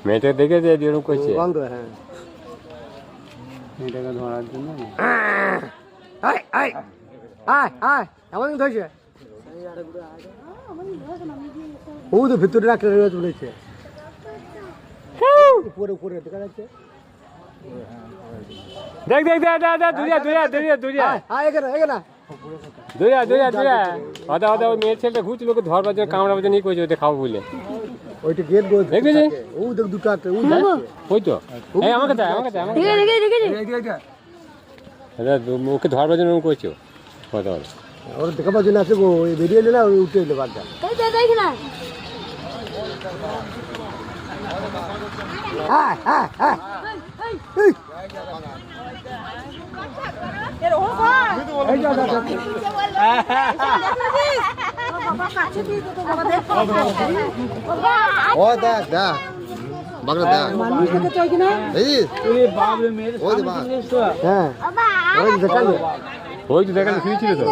মেয়েটা দেখেছে যেরকম করছে বন্ধ। হ্যাঁ, মেয়েটাকে ধরার জন্য এমন ধরছে ও তো ভিতরে রাখতে চলেছে উপরে উপরে দেখা যাচ্ছে। দেখ দেখ দেখ দেখ দুরিয়া দুরিয়া দুরিয়া দুরিয়া এখানে এখানে দুরিয়া দুরিয়া দুরিয়া আদা আদা ওই মেয়ের ছেলেটা ঘুরছিল ওকে ধরবার জন্য কামড়াবার জন্য করেছে ওদের খাবো বলে ওইটা গেট দেখেছি ও দেখ দুটো ওই তো এই আমাকে দেয় আমাকে দেয় আমাকে ওকে ধরবার জন্য করেছো কথা বলে ওরা দেখাবার জন্য আছে ওই বেরিয়ে এলে না ওই উঠে এলো বাচ্চা ও দেখ দেখ বাগড়া দেখ হ্যাঁ ওই দেখালো শুয়েছিল তো